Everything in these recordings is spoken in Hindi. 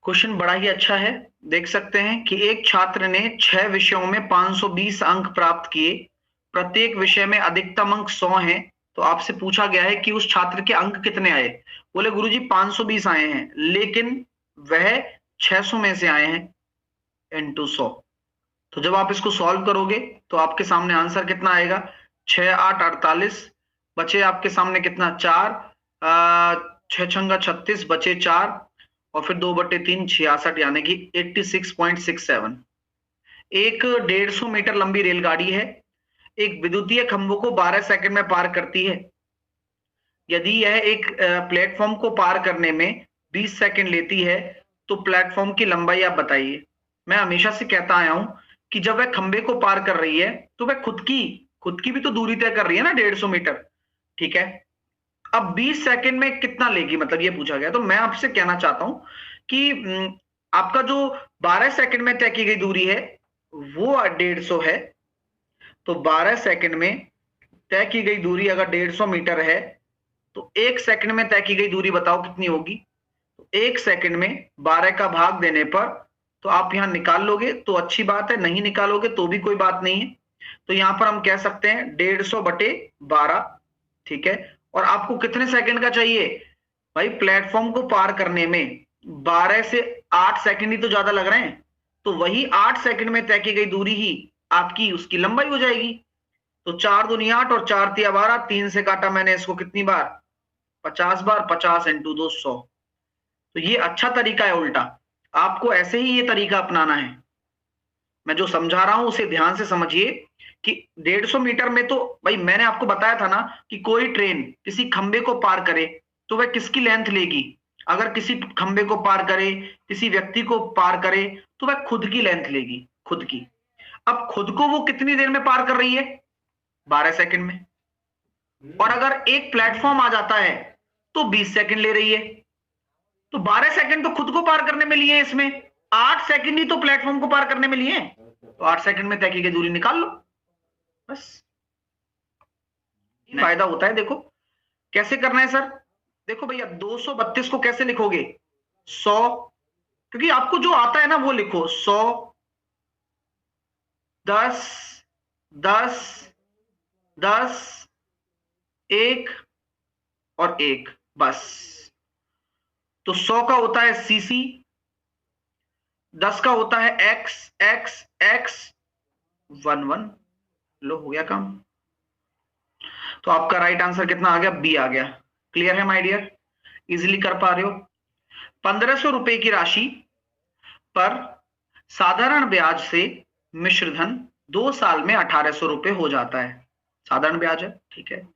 क्वेश्चन बड़ा ही अच्छा है। देख सकते हैं कि एक छात्र ने 6 विषयों में 520 अंक प्राप्त किए, प्रत्येक विषय में अधिकतम अंक 100 हैं। तो आपसे पूछा गया है कि उस छात्र के अंक कितने आए। बोले गुरुजी 520 आए हैं, लेकिन वह 600 में से आए हैं इंटू 100। तो जब आप इसको सॉल्व करोगे तो आपके सामने आंसर कितना आएगा, 6 8 48, बचे आपके सामने कितना 4, 6 छंगा 36, बचे 4 और फिर 2/3 66, यानी कि 86.67। एक 150 मीटर लंबी रेलगाड़ी है, एक विद्युतीय खंभों को 12 सेकंड में पार करती है। यदि यह एक प्लेटफॉर्म को पार करने में 20 सेकंड लेती है तो प्लेटफॉर्म की लंबाई आप बताइए। मैं हमेशा से कहता आया हूं कि जब वह खंभे को पार कर रही है तो वह खुद की भी तो दूरी तय कर रही है ना, 150 मीटर। ठीक है, अब 20 सेकंड में कितना लेगी, मतलब ये पूछा गया। तो मैं आपसे कहना चाहता हूं कि आपका जो 12 सेकंड में तय की गई दूरी है वो 150 है। तो 12 सेकंड में तय की गई दूरी अगर 150 मीटर है तो 1 सेकंड में तय की गई दूरी बताओ कितनी होगी। तो 1 सेकंड में 12 का भाग देने पर तो आप यहां निकाल लोगे तो अच्छी बात है, नहीं निकालोगे तो भी कोई बात नहीं है। तो यहां पर हम कह सकते हैं 150/12। ठीक है, और आपको कितने सेकंड का चाहिए भाई, प्लेटफॉर्म को पार करने में 12 से 8 सेकंड ही तो ज्यादा लग रहे हैं। तो वही 8 सेकंड में तय की गई दूरी ही आपकी उसकी लंबाई हो जाएगी। तो 4 दूनी 8 और 4 तिया 12, 3 से काटा मैंने इसको कितनी बार, 50 बार, 50 इंटू 2 100। तो ये अच्छा तरीका है उल्टा, आपको ऐसे ही ये तरीका अपनाना है। मैं जो समझा रहा हूं उसे ध्यान से समझिए कि 150 मीटर में तो भाई मैंने आपको बताया था ना कि कोई ट्रेन किसी खंबे को पार करे तो वह किसकी लेंथ लेगी। अगर किसी खंबे को पार करे, किसी व्यक्ति को पार करे तो वह खुद की लेंथ लेगी, खुद की। अब खुद को वो कितनी देर में पार कर रही है, 12 सेकंड में। और अगर एक प्लेटफॉर्म आ जाता है तो 20 सेकंड ले रही है। तो 12 सेकंड तो खुद को पार करने में लिए हैं, इसमें 8 सेकंड ही तो प्लेटफॉर्म को पार करने में लिए हैं। तो 8 सेकंड में तय की गई दूरी निकाल लो, बस। फायदा होता है। देखो कैसे करना है सर। देखो भैया 232 को कैसे लिखोगे, 100, क्योंकि आपको जो आता है ना वो लिखो। 100, 10, 10, 10, 1 और 1, बस। तो 100 का होता है सीसी, 10 का होता है एक्स एक्स एक्स 11। लो हो गया काम। तो आपका राइट आंसर कितना आ गया, बी आ गया। क्लियर है माय डियर, इजीली कर पा रहे हो। 1500 रुपए की राशि पर साधारण ब्याज से मिश्र धन 2 साल में 1800 रुपए हो जाता है। साधारण ब्याज है, ठीक है।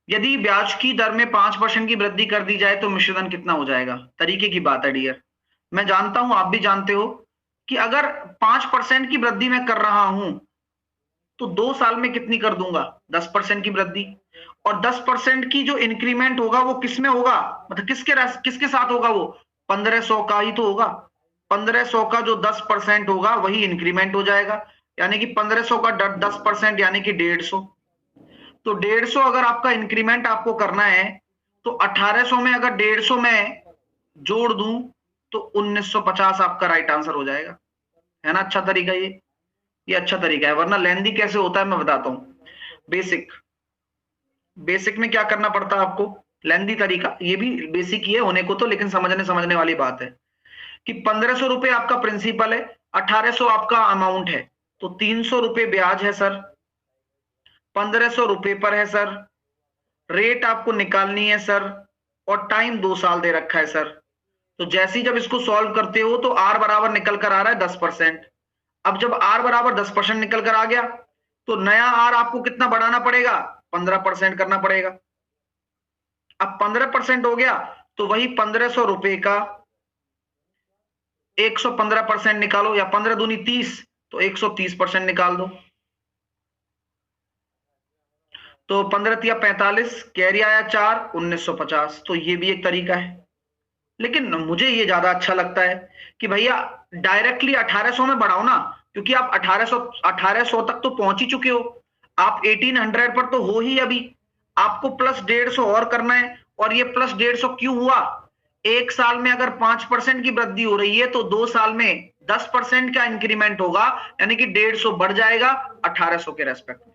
यदि ब्याज की दर में 5% की वृद्धि कर दी जाए तो मिश्रधन कितना हो जाएगा। तरीके की बात है डियर, मैं जानता हूं आप भी जानते हो कि अगर 5% की वृद्धि मैं कर रहा हूं तो 2 साल में कितनी कर दूंगा, 10% की वृद्धि। और 10% की जो इंक्रीमेंट होगा वो किस में होगा, मतलब किसके साथ होगा, वो 1500 का ही तो होगा। 1500 का जो 10% होगा वही इंक्रीमेंट हो जाएगा, यानी कि 1500 का 10% यानी कि 150। तो 150 अगर आपका इंक्रीमेंट आपको करना है तो 1800 में अगर 150 में जोड़ दूं तो 1950 आपका राइट आंसर हो जाएगा। है ना अच्छा तरीका ये अच्छा तरीका है। वरना लेंदी कैसे होता है मैं बताता हूं। बेसिक में क्या करना पड़ता है आपको, लेंदी तरीका, ये भी बेसिक ही है होने को तो, लेकिन समझने वाली बात है कि 1500 रुपए आपका प्रिंसिपल है, 1800 आपका अमाउंट है, तो 300 रुपए ब्याज है सर, 1500 रुपए पर है सर, रेट आपको निकालनी है सर, और टाइम 2 साल दे रखा है सर। तो जैसे ही जब इसको सॉल्व करते हो तो आर बराबर निकल कर आ रहा है 10%। अब जब आर बराबर 10% निकल कर आ गया तो नया आर आपको कितना बढ़ाना पड़ेगा, 15% करना पड़ेगा। अब 15% हो गया तो वही 1500 रुपए का 115% निकालो, या 15 दूनी 30 तो 130% निकाल दो। तो 15 तिया 45, कैरी आया 4, 1950। तो ये भी एक तरीका है, लेकिन मुझे ये ज्यादा अच्छा लगता है कि भैया डायरेक्टली 1800 में बढ़ाओ ना, क्योंकि आप 1800 तक तो पहुंच ही चुके हो। आप 1800 पर तो हो ही अभी, आपको प्लस 150 और करना है। और ये प्लस 150 क्यों हुआ, एक साल में अगर 5% की वृद्धि हो रही है तो 2 साल में 10% का इंक्रीमेंट होगा, यानी कि 150 बढ़ जाएगा 1800 के रेस्पेक्ट में।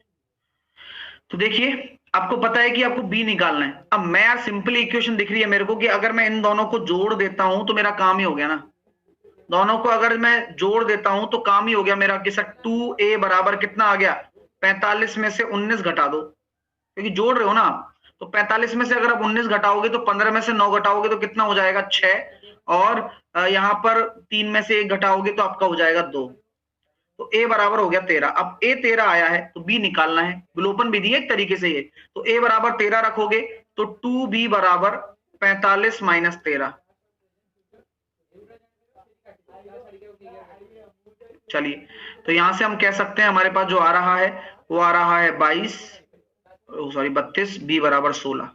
तो देखिए आपको पता है कि आपको बी निकालना है। अब मैं यार सिंपली इक्वेशन दिख रही है मेरे को कि अगर मैं इन दोनों को जोड़ देता हूं तो मेरा काम ही हो गया ना। दोनों को अगर मैं जोड़ देता हूं तो काम ही हो गया मेरा कि सर 2a बराबर कितना आ गया, 45 में से 19 घटा दो, क्योंकि जोड़ रहे हो ना आप। तो 45 में से अगर आप 19 घटाओगे तो 15 में से 9 घटाओगे तो कितना हो जाएगा 6, और यहां पर 3 में से 1 घटाओगे तो आपका हो जाएगा 2। तो a बराबर हो गया 13। अब a 13 आया है तो b निकालना है, विलोपन विधि है एक तरीके से ये। तो a बराबर 13 रखोगे तो 2b बराबर 45 माइनस 13। चलिए तो यहां से हम कह सकते हैं हमारे पास जो आ रहा है वो आ रहा है 32 b बराबर 16।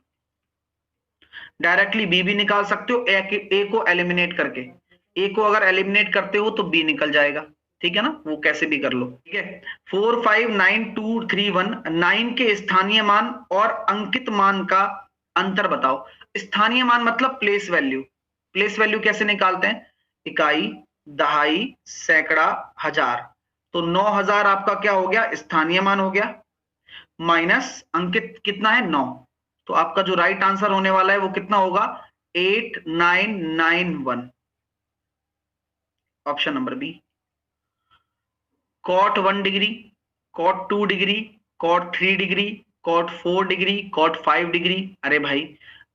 डायरेक्टली बी भी निकाल सकते हो, ए को एलिमिनेट करके। ए को अगर एलिमिनेट करते हो तो बी निकल जाएगा, ठीक है ना, वो कैसे भी कर लो, ठीक है। 4 5 9 2 3 1 9 के स्थानीय मान और अंकित मान का अंतर बताओ। स्थानीय मान मतलब प्लेस वैल्यू। प्लेस वैल्यू कैसे निकालते हैं, इकाई, दहाई, सैकड़ा, हजार। तो 9000 आपका क्या हो गया, स्थानीय मान हो गया, माइनस अंकित कितना है 9। तो आपका जो राइट आंसर होने वाला है वो कितना होगा 8991, option number B. Cot 1 degree, cot 2 degree, cot 3 degree, cot 4 degree, cot 5 degree. अरे भाई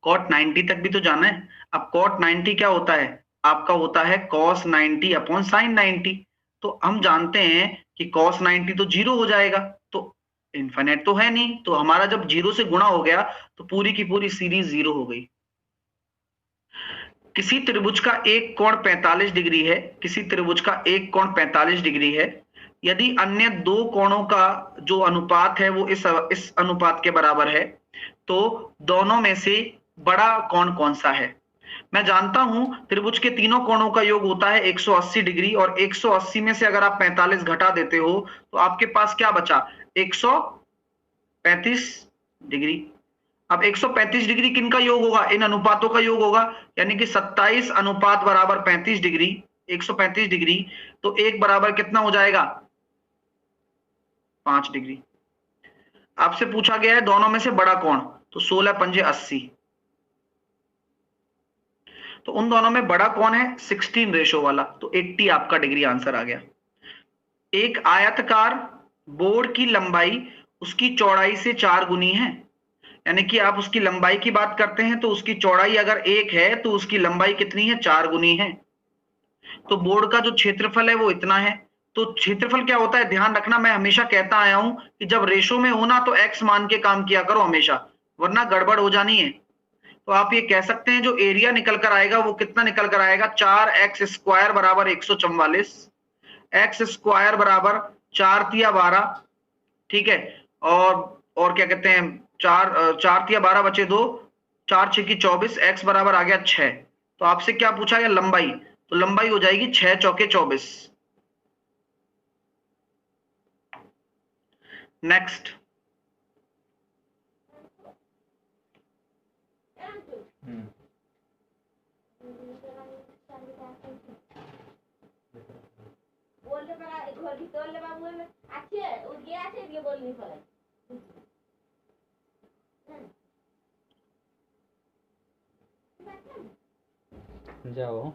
कॉट 90 तक भी तो जाना है। अब कॉट 90 क्या होता है, आपका होता है कॉस 90 अपॉन साइन 90। तो हम जानते हैं कि कॉस 90 तो जीरो हो जाएगा, तो इन्फिनिट तो है नहीं, तो हमारा जब जीरो से गुणा हो गया तो पूरी की पूरी सीरीज जीरो हो गई। किसी त्रिभुज का एक कोण 45 डिग्री है, किसी त्रिभुज का एक कोण 45 डिग्री है, यदि अन्य दो कोणों का जो अनुपात है वो इस अनुपात के बराबर है, तो दोनों में से बड़ा कोण कौन सा है। मैं जानता हूं त्रिभुज के तीनों कोणों का योग होता है 180 डिग्री, और 180 में से अगर आप 45 घटा देते हो तो आपके पास क्या बचा, 135 डिग्री। अब 135 डिग्री किनका योग होगा, इन अनुपातों का योग होगा, यानी कि 27 अनुपात बराबर 35 डिग्री, 135 डिग्री। तो एक बराबर कितना हो जाएगा 5 डिग्री। आपसे पूछा गया है दोनों में से बड़ा कौन, तो 16 पंजे 80। तो उन दोनों में बड़ा कौन है, 16 रेशो वाला, तो 80 आपका डिग्री आंसर आ गया। एक आयताकार बोर्ड की लंबाई उसकी चौड़ाई से 4 गुनी है, यानी कि आप उसकी लंबाई की बात करते हैं तो उसकी चौड़ाई अगर 1 है तो उसकी लंबाई कितनी है, 4 गुनी है। तो बोर्ड का जो क्षेत्रफल है वो इतना है। तो क्षेत्रफल क्या होता है, ध्यान रखना, मैं हमेशा कहता आया हूं कि जब रेशो में होना तो एक्स मान के काम किया करो हमेशा, वरना गड़बड़ हो जानी है। तो आप ये कह सकते हैं जो एरिया निकल कर आएगा वो कितना निकल कर आएगा, 4x² बराबर 144, एक्स स्क्वायर बराबर 4 तिया 12, ठीक है। और क्या कहते हैं, 4 तिया 12 बचे 2, 4 6 की 24, एक्स बराबर आ गया 6। तो आपसे क्या पूछा गया, लंबाई, तो लंबाई हो जाएगी 6 चौके 24। नेक्स्ट, जाओ।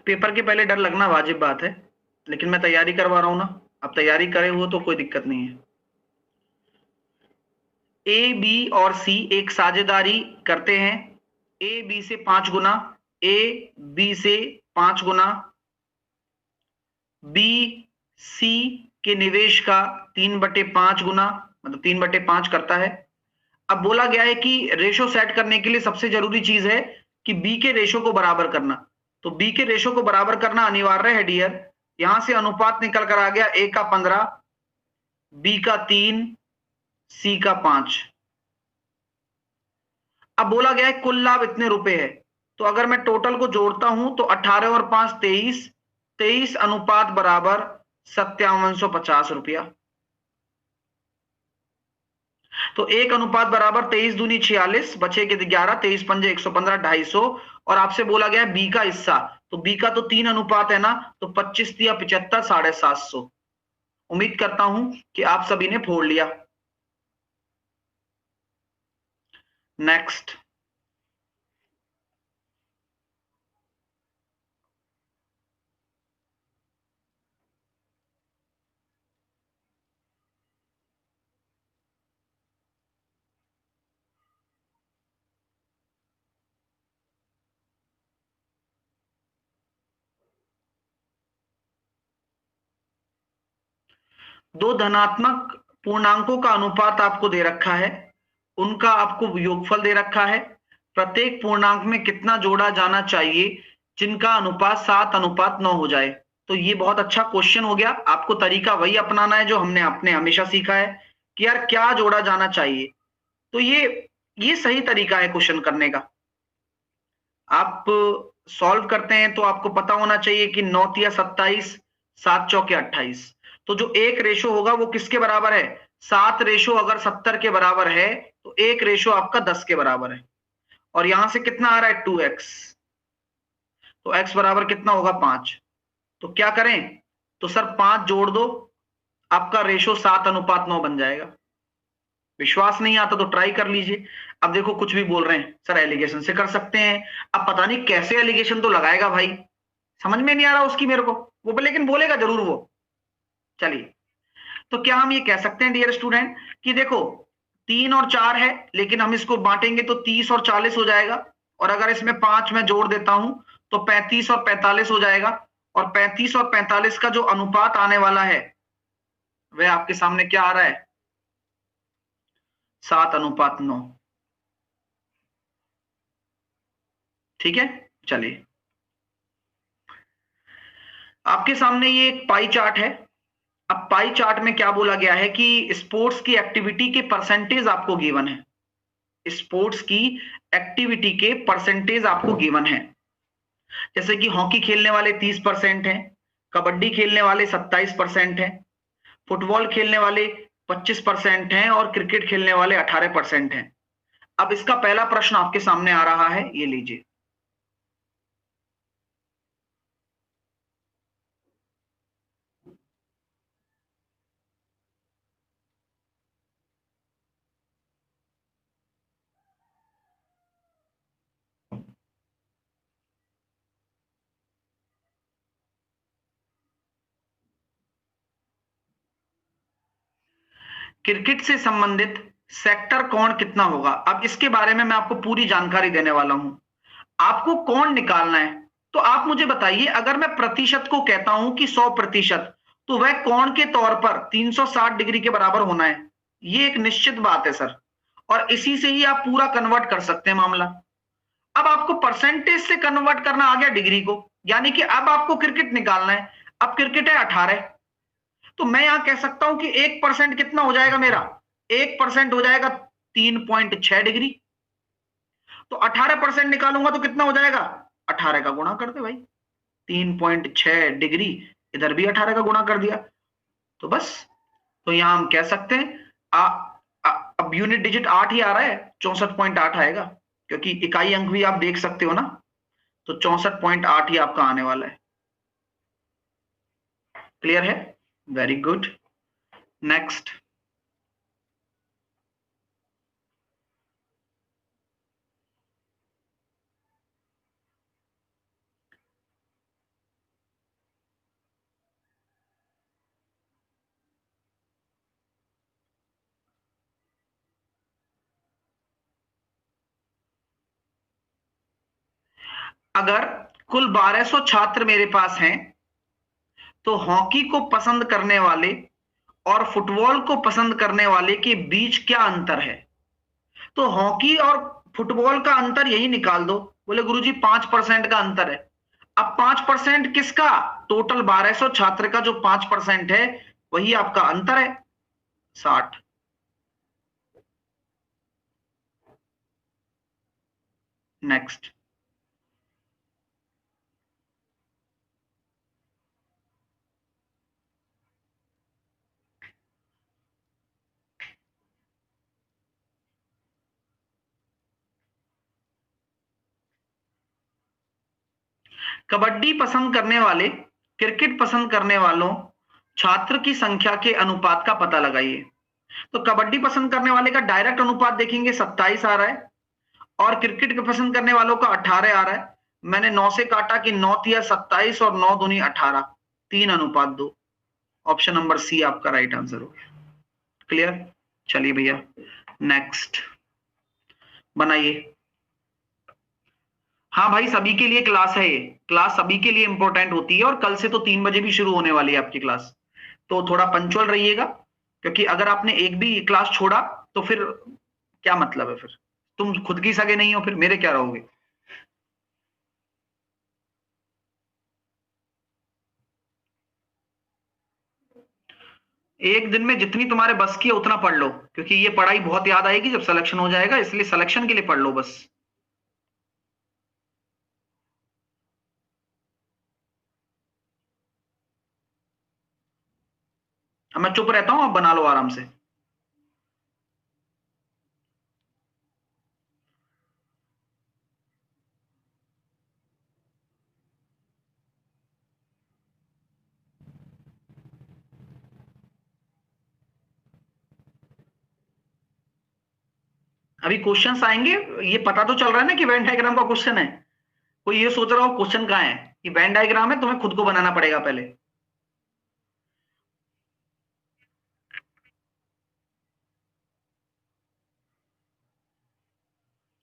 पेपर के पहले डर लगना वाजिब बात है, लेकिन मैं तैयारी करवा रहा हूं ना, अब तैयारी करे हुए तो कोई दिक्कत नहीं है। ए बी और सी एक साझेदारी करते हैं, ए बी से 5 गुना, ए बी से 5 गुना, बी सी के निवेश का 3/5 गुना, मतलब 3/5 करता है। अब बोला गया है कि रेशो सेट करने के लिए सबसे जरूरी चीज है कि बी के रेशो को बराबर करना। तो बी के रेशो को बराबर करना अनिवार्य है डियर। यहां से अनुपात निकल कर आ गया, ए का 15, बी का 3, सी का 5। अब बोला गया है कुल लाभ इतने रुपए है, तो अगर मैं टोटल को जोड़ता हूं तो 18 और 5 23, 23 अनुपात बराबर 5750 रुपया। तो 1:23 बचे के 11, 23 पंजे 115, 250। और आपसे बोला गया है बी का हिस्सा, तो बी का तो 3 अनुपात है ना, तो 25 दिया 75, 750। उम्मीद करता हूं कि आप सभी ने फोड़ लिया। नेक्स्ट। दो धनात्मक पूर्णांकों का अनुपात आपको दे रखा है, उनका आपको योगफल दे रखा है। प्रत्येक पूर्णांक में कितना जोड़ा जाना चाहिए जिनका अनुपात 7:9 हो जाए। तो ये बहुत अच्छा क्वेश्चन हो गया। आपको तरीका वही अपनाना है जो हमने आपने हमेशा सीखा है कि यार क्या जोड़ा जाना चाहिए। तो ये सही तरीका है क्वेश्चन करने का। आप सॉल्व करते हैं तो आपको पता होना चाहिए कि 9 या 27, 7 चौके 28। तो जो एक रेशो होगा वो किसके बराबर है? 7 रेशो अगर 70 के बराबर है तो एक रेशो आपका 10 के बराबर है। और यहां से कितना आ रहा है? 2x। तो x बराबर कितना होगा? 5। तो क्या करें? तो सर 5 जोड़ दो, आपका रेशो 7:9 बन जाएगा। विश्वास नहीं आता तो ट्राई कर लीजिए। अब देखो कुछ भी बोल रहे हैं सर, एलिगेशन से कर सकते हैं। अब पता नहीं कैसे एलिगेशन तो लगाएगा भाई, समझ में नहीं आ रहा उसकी मेरे को, वो लेकिन बोलेगा जरूर वो। चलिए, तो क्या हम ये कह सकते हैं डियर स्टूडेंट कि देखो 3 और 4 है, लेकिन हम इसको बांटेंगे तो 30 और 40 हो जाएगा। और अगर इसमें 5 मैं जोड़ देता हूं तो 35 और 45 हो जाएगा। और 35 और 45 का जो अनुपात आने वाला है वह आपके सामने क्या आ रहा है? 7:9। ठीक है, चलिए आपके सामने ये एक पाई चार्ट है। अब पाई चार्ट में क्या बोला गया है कि स्पोर्ट्स की एक्टिविटी के परसेंटेज आपको गिवन है। स्पोर्ट्स की एक्टिविटी के परसेंटेज आपको गिवन है। जैसे कि हॉकी खेलने वाले 30% हैं, कबड्डी खेलने वाले 27% हैं, फुटबॉल खेलने वाले 25% हैं और क्रिकेट खेलने वाले 18% हैं। अब इसका पहला प्रश्न आपके सामने आ रहा है, ये लीजिए। क्रिकेट से संबंधित सेक्टर कोण कितना होगा? अब इसके बारे में मैं आपको पूरी जानकारी देने वाला हूं। आपको कोण निकालना है, तो आप मुझे बताइए, अगर मैं प्रतिशत को कहता हूं कि 100%, तो वह कोण के तौर पर 360 डिग्री के बराबर होना है। ये एक निश्चित बात है सर, और इसी से ही आप पूरा कन्वर्ट कर सकते हैं मामला। अब आपको परसेंटेज से कन्वर्ट करना आ गया डिग्री को, यानी कि अब आपको क्रिकेट निकालना है। अब क्रिकेट है 18, तो मैं यहां कह सकता हूं कि 1% कितना हो जाएगा मेरा? 1% हो जाएगा 3.6 डिग्री। तो 18% निकालूंगा तो कितना हो जाएगा? 18 का गुणा कर दे भाई, 3.6 डिग्री, इधर भी 18 का गुणा कर दिया, तो बस। तो यहां हम कह सकते हैं आ, आ, अब यूनिट डिजिट 8 ही आ रहा है, 64.8 आएगा, क्योंकि इकाई अंक भी आप देख सकते हो ना। तो 64.8 ही आपका आने वाला है। क्लियर है? Very good. नेक्स्ट। अगर कुल 1200 छात्र मेरे पास हैं, तो हॉकी को पसंद करने वाले और फुटबॉल को पसंद करने वाले के बीच क्या अंतर है? तो हॉकी और फुटबॉल का अंतर यही निकाल दो। बोले गुरुजी 5% का अंतर है। अब 5% किसका? टोटल 1200 छात्र का जो 5% है वही आपका अंतर है, 60। नेक्स्ट। कबड्डी पसंद करने वाले, क्रिकेट पसंद करने वालों छात्र की संख्या के अनुपात का पता लगाइए। तो कबड्डी पसंद करने वाले का डायरेक्ट अनुपात देखेंगे 27 आ रहा है, और क्रिकेट पसंद करने वालों का 18 आ रहा है। मैंने 9 से काटा कि 9 तिया 27 और 9 दूनी 18, 3:2। ऑप्शन नंबर सी आपका राइट आंसर हो गया। क्लियर? चलिए भैया नेक्स्ट बनाइए। हाँ भाई, सभी के लिए क्लास है, ये क्लास सभी के लिए इंपॉर्टेंट होती है, और कल से तो 3 बजे भी शुरू होने वाली है आपकी क्लास, तो थोड़ा पंचुअल रहिएगा, क्योंकि अगर आपने एक भी क्लास छोड़ा तो फिर क्या मतलब है, फिर तुम खुद की सगे नहीं हो, फिर मेरे क्या रहोगे। एक दिन में जितनी तुम्हारे बस की है उतना पढ़ लो, क्योंकि ये पढ़ाई बहुत याद आएगी जब सिलेक्शन हो जाएगा, इसलिए सिलेक्शन के लिए पढ़ लो बस। अब मैं चुप रहता हूं, अब बना लो आराम से। अभी क्वेश्चंस आएंगे, ये पता तो चल रहा है ना कि वेन डायग्राम का क्वेश्चन है। कोई ये सोच रहा हो क्वेश्चन कहाँ है, कि वेन डायग्राम है, तुम्हें खुद को बनाना पड़ेगा पहले।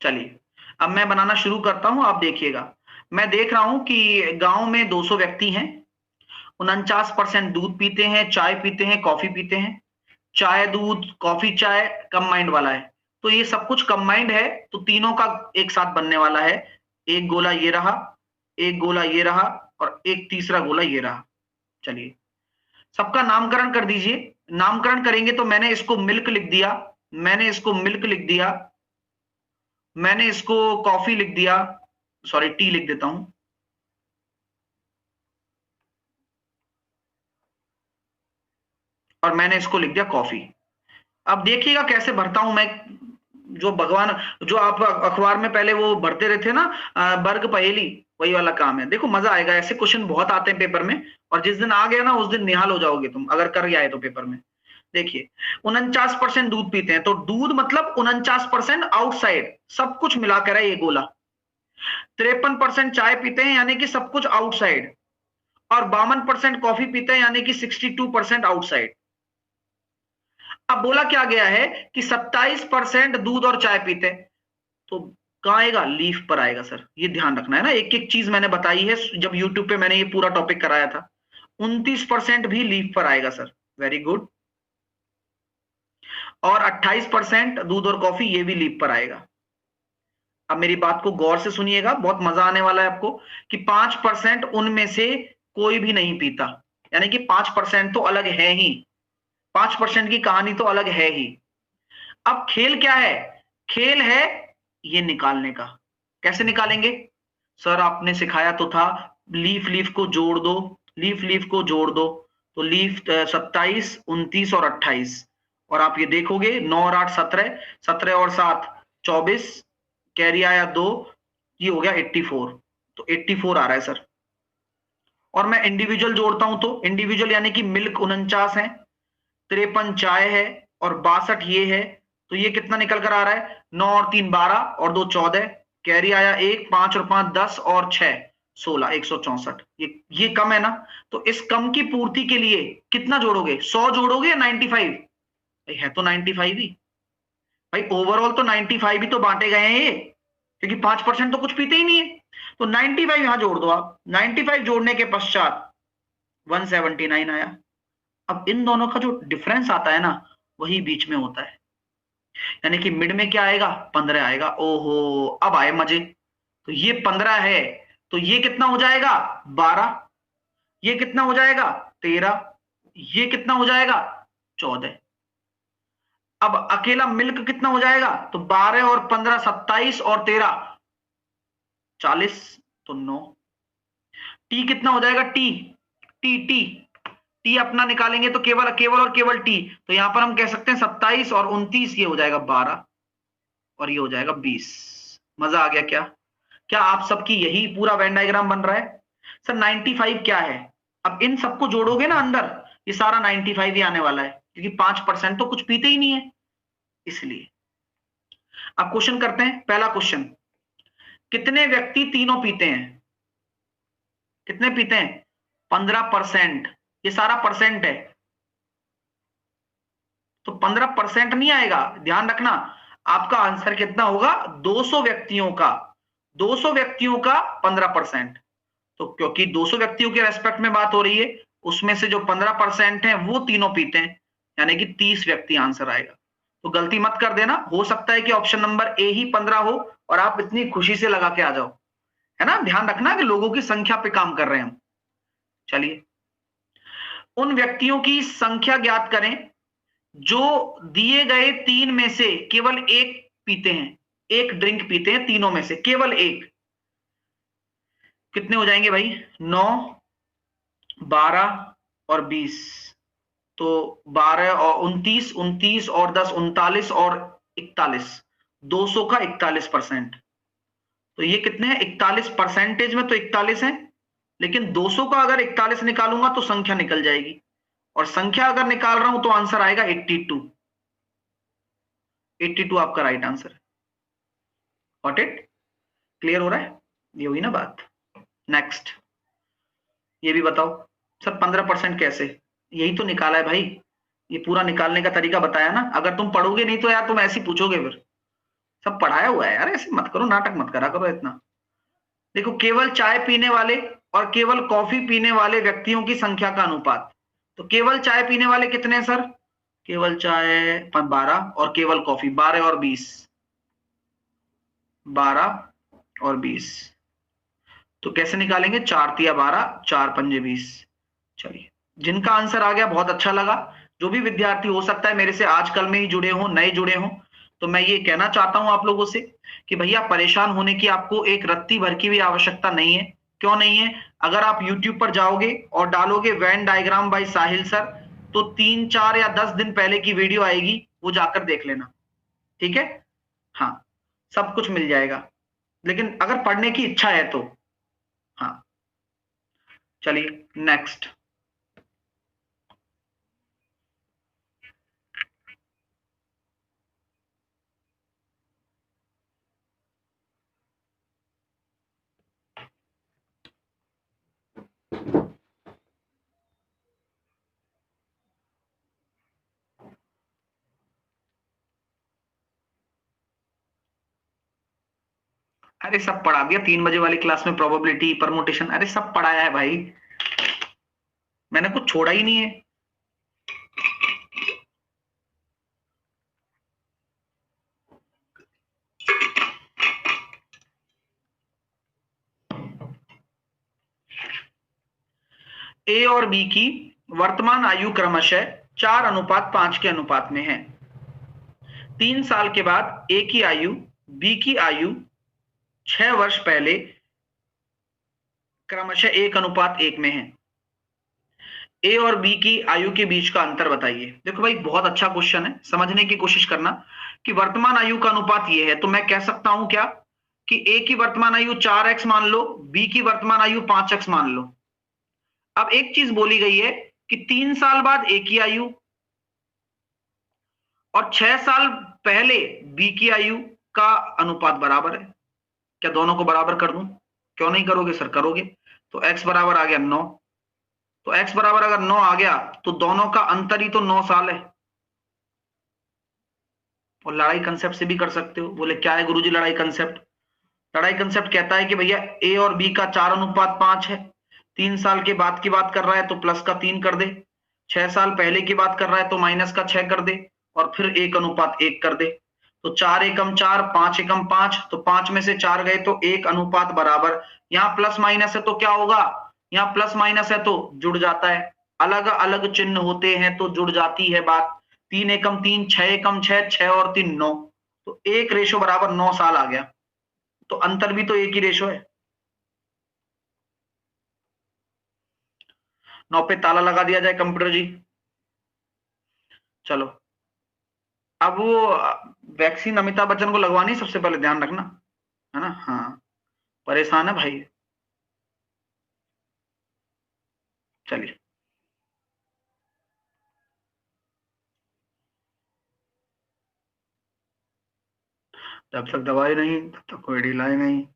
चलिए अब मैं बनाना शुरू करता हूं, आप देखिएगा। मैं देख रहा हूं कि गांव में 200 व्यक्ति हैं, 49% दूध पीते हैं, चाय पीते हैं, कॉफी पीते हैं। चाय दूध कॉफी चाय कंबाइंड वाला है, तो ये सब कुछ कंबाइंड है, तो तीनों का एक साथ बनने वाला है। एक गोला ये रहा, एक गोला ये रहा, और एक तीसरा गोला ये रहा। चलिए सबका नामकरण कर दीजिए। नामकरण करेंगे तो मैंने इसको मिल्क लिख दिया, मैंने इसको मिल्क लिख दिया, मैंने इसको कॉफी लिख दिया, सॉरी टी लिख देता हूं, और मैंने इसको लिख दिया कॉफी। अब देखिएगा कैसे भरता हूं मैं, जो भगवान, जो आप अखबार में पहले वो भरते रहते ना, वर्ग पहेली, वही वाला काम है। देखो मजा आएगा, ऐसे क्वेश्चन बहुत आते हैं पेपर में, और जिस दिन आ गया ना उस दिन निहाल हो जाओगे तुम, अगर कर आए तो पेपर में। देखिए 49% दूध पीते हैं, तो दूध मतलब 49% आउटसाइड, सब कुछ मिलाकर है ये गोला। 53% चाय पीते हैं, यानी कि सब कुछ आउटसाइड, और 52% कॉफी पीते हैं, यानी कि 62% आउटसाइड। अब बोला क्या गया है कि 27% दूध और चाय पीते हैं, तो कहां आएगा, लीफ पर आएगा सर, ये ध्यान रखना है ना, एक एक चीज मैंने बताई है जब यूट्यूब पे मैंने ये पूरा टॉपिक कराया था। 29% भी लीफ पर आएगा सर, वेरी गुड। और 28% दूध और कॉफी, ये भी लीफ पर आएगा। अब मेरी बात को गौर से सुनिएगा, बहुत मजा आने वाला है आपको, कि 5% उनमें से कोई भी नहीं पीता, यानी कि 5% तो अलग है ही, 5% की कहानी तो अलग है ही। अब खेल क्या है, खेल है ये निकालने का। कैसे निकालेंगे सर, आपने सिखाया तो था, लीफ लीफ को जोड़ दो, लीफ लीफ को जोड़ दो, तो लीफ 27, 29 और 28, और आप ये देखोगे 9 और 8 17, 17 और 7 24, कैरी आया 2, ये हो गया 84, तो 84 आ रहा है सर। और मैं इंडिविजुअल जोड़ता हूं, तो इंडिविजुअल यानी कि मिल्क 49 है, 53 चाय है, और 62 ये है, तो ये कितना निकल कर आ रहा है, 9 और 3 12 और 2 14, कैरी आया 1, 5 और 5 10 और 6 16, 164। ये कम है ना, तो इस कम की पूर्ति के लिए कितना जोड़ोगे, 100 जोड़ोगे या 95? भाई है तो 95 ही, भाई ओवरऑल तो 95 ही तो बांटे गए हैं ये, क्योंकि 5% तो कुछ पीते ही नहीं है, तो 95 यहां जोड़ दो आप। 95 जोड़ने के पश्चात 179 आया। अब इन दोनों का जो डिफरेंस आता है ना, वही बीच में होता है, यानी कि मिड में क्या आएगा, 15 आएगा। ओहो अब आए मजे, तो ये 15 है, तो ये कितना हो जाएगा, 12, ये कितना हो जाएगा, 13, ये कितना हो जाएगा, 14। अब अकेला मिल्क कितना हो जाएगा, तो 12 और 15 27 और 13 40, तो 9। टी कितना हो जाएगा, टी टी टी टी अपना निकालेंगे तो केवल केवल और केवल टी, तो यहां पर हम कह सकते हैं 27 और 29, ये हो जाएगा 12, और ये हो जाएगा 20। मजा आ गया क्या? क्या आप सबकी यही पूरा वेन डायग्राम बन रहा है? सर 95 क्या है? अब इन सबको जोड़ोगे ना अंदर, ये सारा 95 ही आने वाला है, क्योंकि 5% तो कुछ पीते ही नहीं है, इसलिए। अब क्वेश्चन करते हैं, पहला क्वेश्चन, कितने व्यक्ति तीनों पीते हैं? कितने पीते हैं? 15%। ये सारा परसेंट है, तो 15% नहीं आएगा, ध्यान रखना। आपका आंसर कितना होगा? 200 व्यक्तियों का, 200 व्यक्तियों का 15%। तो क्योंकि 200 व्यक्तियों के रेस्पेक्ट में बात हो रही है, उसमें से जो 15% है वो तीनों पीते हैं, यानी कि 30 व्यक्ति आंसर आएगा। तो गलती मत कर देना, हो सकता है कि ऑप्शन नंबर ए ही 15 हो और आप इतनी खुशी से लगा के आ जाओ, है ना। ध्यान रखना कि लोगों की संख्या पे काम कर रहे हैं हम। चलिए, उन व्यक्तियों की संख्या ज्ञात करें जो दिए गए 3 में से केवल एक पीते हैं, एक ड्रिंक पीते हैं तीनों में से केवल एक। कितने हो जाएंगे भाई? 9, 12 और 20। तो 12 और 29, 29 और 10 39 और 41, 200 का 41%। तो ये कितने हैं? 41 परसेंटेज में तो 41 है, लेकिन 200 का अगर 41 निकालूंगा तो संख्या निकल जाएगी, और संख्या अगर निकाल रहा हूं तो आंसर आएगा 82। 82 आपका राइट आंसर है। Got it? क्लियर हो रहा है? ये हुई ना बात। नेक्स्ट, ये भी बताओ सर 15% कैसे? यही तो निकाला है भाई, ये पूरा निकालने का तरीका बताया ना। अगर तुम पढ़ोगे नहीं तो यार तुम ऐसे ही पूछोगे, फिर सब पढ़ाया हुआ है यार, ऐसे मत करो, नाटक मत करा करो इतना। देखो, केवल चाय पीने वाले और केवल कॉफी पीने वाले व्यक्तियों की संख्या का अनुपात। तो केवल चाय पीने वाले कितने हैं सर? केवल चाय 12 और केवल कॉफी 12 और 20, 12 और 20। तो कैसे निकालेंगे? 4 तिया 12, 4 पंजे 20। चलिए, जिनका आंसर आ गया बहुत अच्छा लगा। जो भी विद्यार्थी हो सकता है मेरे से आजकल में ही जुड़े हो, नए जुड़े हो, तो मैं ये कहना चाहता हूं आप लोगों से कि भैया परेशान होने की आपको एक रत्ती भर की भी आवश्यकता नहीं है। क्यों नहीं है? अगर आप YouTube पर जाओगे और डालोगे वेन डायग्राम बाय साहिल सर, तो 3, 4 या 10 दिन पहले की वीडियो आएगी, वो जाकर देख लेना, ठीक है। हाँ, सब कुछ मिल जाएगा, लेकिन अगर पढ़ने की इच्छा है तो। हाँ, चलिए नेक्स्ट। अरे सब पढ़ा दिया, 3 बजे वाली क्लास में प्रोबेबिलिटी, परमुटेशन, अरे सब पढ़ाया है भाई, मैंने कुछ छोड़ा ही नहीं है। ए और बी की वर्तमान आयु क्रमशः 4:5 के अनुपात में है। 3 साल के बाद ए की आयु बी की आयु 6 वर्ष पहले क्रमशः 1:1 में है। ए और बी की आयु के बीच का अंतर बताइए। देखो भाई, बहुत अच्छा क्वेश्चन है, समझने की कोशिश करना कि वर्तमान आयु का अनुपात ये है, तो मैं कह सकता हूं क्या कि ए की वर्तमान आयु 4x मान लो, बी की वर्तमान आयु 5x मान लो। अब एक चीज बोली गई है कि 3 साल बाद ए की आयु और 6 साल पहले बी की आयु का अनुपात बराबर है। क्या दोनों को बराबर कर दूं? क्यों नहीं करोगे सर? करोगे। तो x बराबर आ गया 9। तो x बराबर अगर 9 आ गया तो दोनों का अंतर ही तो 9 साल है। और लड़ाई कंसेप्ट से भी कर सकते हो। बोले क्या है गुरुजी लड़ाई कंसेप्ट? लड़ाई कंसेप्ट कहता है कि भैया ए और बी का 4:5 है, 3 साल के बाद की बात कर रहा है तो प्लस का 3 कर दे, 6 साल पहले की बात कर रहा है तो माइनस का 6 कर दे, और फिर 1:1 कर दे। तो 4 एकम 4, 5 एकम 5, तो 5 में से 4 गए तो 1 अनुपात बराबर। यहाँ प्लस माइनस है तो क्या होगा? यहाँ प्लस माइनस है तो जुड़ जाता है, अलग अलग चिन्ह होते हैं तो जुड़ जाती है बात। 3 एकम 3, 6 एकम 6, 6 और 3 9, तो 1 रेशो बराबर 9 साल आ गया। तो अंतर भी तो एक ही रेशो है। 9 पे ताला लगा दिया जाए कंप्यूटर जी। चलो, अब वो वैक्सीन अमिताभ बच्चन को लगवानी, सबसे पहले ध्यान रखना, है ना। हाँ, परेशान है भाई। चलिए, जब तक दवाई नहीं तब तक कोई ढिलाई नहीं।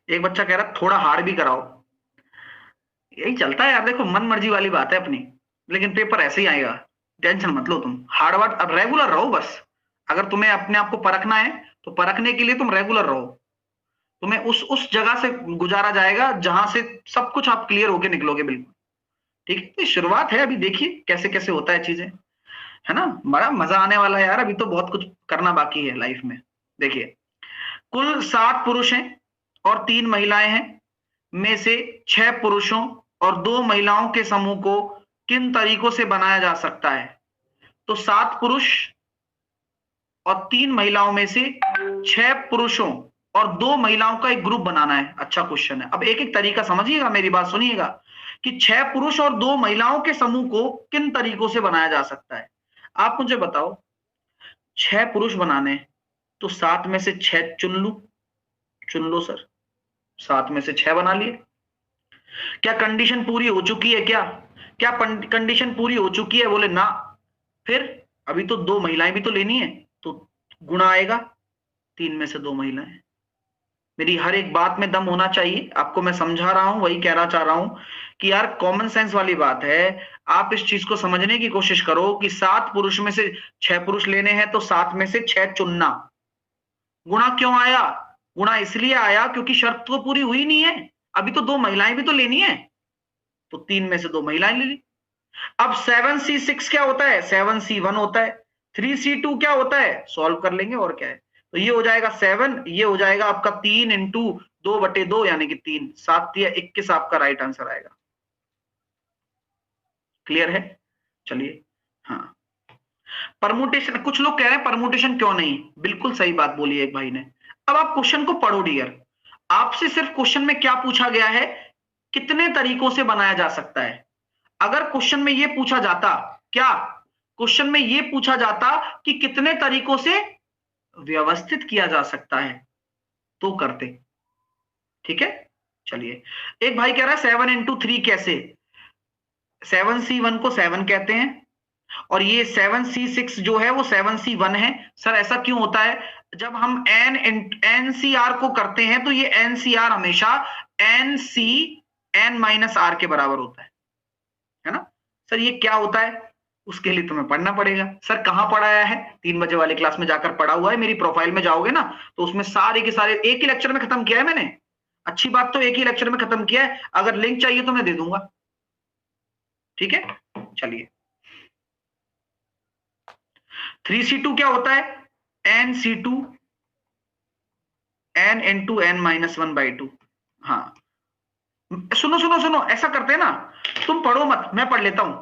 एक बच्चा कह रहा थोड़ा हार्ड भी कराओ। यही चलता है यार, देखो मन मर्जी वाली बात है अपनी, लेकिन पेपर ऐसे ही आएगा, टेंशन मत लो तुम। हार्ड वर्क, अब रेगुलर रहो बस। अगर तुम्हें अपने आप को परखना है तो परखने के लिए तुम रेगुलर रहो। तुम्हें उस जगह से गुजारा जाएगा जहां से सब कुछ आप क्लियर होके निकलोगे बिल्कुल। ठीक है, तो शुरुआत है, अभी देखिए कैसे कैसे होता है चीजें, है ना। बड़ा मजा आने वाला है यार, अभी तो बहुत कुछ करना बाकी है लाइफ में। देखिए, कुल 7 पुरुष हैं और 3 महिलाएं हैं, में से 6 पुरुषों और 2 महिलाओं के समूह को किन तरीकों से बनाया जा सकता है? तो 7 पुरुष और 3 महिलाओं में से 6 पुरुषों और 2 महिलाओं का एक ग्रुप बनाना है। अच्छा क्वेश्चन है। अब एक एक तरीका समझिएगा, मेरी बात सुनिएगा, कि 6 पुरुष और 2 महिलाओं के समूह को किन तरीकों से बनाया जा सकता है। आप मुझे बताओ, 6 पुरुष बनाने, तो 7 में से 6 चुन लो सर, 7 में से 6 बना लिए। क्या कंडीशन पूरी हो चुकी है? क्या क्या कंडीशन पूरी हो चुकी है? बोले ना। फिर अभी तो 2 महिलाएं भी तो लेनी है, तो गुणा आएगा, 3 में से 2 महिलाएं। मेरी हर एक बात में दम होना चाहिए, आपको मैं समझा रहा हूं, वही कहना चाह रहा हूं कि यार कॉमन सेंस वाली बात है। आप इस चीज को समझने की कोशिश करो कि 7 पुरुष में से 6 पुरुष लेने हैं, तो 7 में से 6 चुनना। गुणा क्यों आया? गुणा इसलिए आया क्योंकि शर्त तो पूरी हुई नहीं है, अभी तो 2 महिलाएं भी तो लेनी है, तो 3 में से 2 महिलाएं ले ली। अब 7C6 क्या होता है? 7C1 होता है। 3C2 क्या होता है? सॉल्व कर लेंगे, और क्या है। तो ये हो जाएगा 7, ये हो जाएगा आपका 3 इंटू 2/2 यानी कि 3, 7 या 21 आपका राइट आंसर आएगा। क्लियर है? चलिए, हाँ। परमुटेशन, कुछ लोग कह रहे हैं परमुटेशन क्यों नहीं, बिल्कुल सही बात बोली एक भाई ने। अब आप क्वेश्चन को पढ़ो डियर, आपसे सिर्फ क्वेश्चन में क्या पूछा गया है? कितने तरीकों से बनाया जा सकता है। अगर क्वेश्चन में यह पूछा जाता, क्या क्वेश्चन में यह पूछा जाता कि कितने तरीकों से व्यवस्थित किया जा सकता है, तो करते। ठीक है, चलिए। एक भाई कह रहा है 7 into 3 कैसे? 7C1 को 7 कहते हैं, और ये 7C6 जो है वो 7C1 है। सर ऐसा क्यों होता है? जब हम NCR को करते हैं तो ये NCR हमेशा NC(n-r) के बराबर होता है ना। सर ये क्या होता है? उसके लिए तुम्हें पढ़ना पड़ेगा। सर कहां पढ़ाया है? 3 बजे वाली क्लास में जाकर पढ़ा हुआ है, मेरी प्रोफाइल में जाओगे ना तो उसमें सारे के सारे एक ही लेक्चर में खत्म किया है मैंने। अच्छी बात, तो एक ही लेक्चर में खत्म किया है, अगर लिंक चाहिए तो मैं दे दूंगा। ठीक है, चलिए। 3C2 क्या होता है? NC2 n(n)(n-1/2। हाँ, सुनो सुनो सुनो, ऐसा करते हैं ना, तुम पढ़ो मत, मैं पढ़ लेता हूं,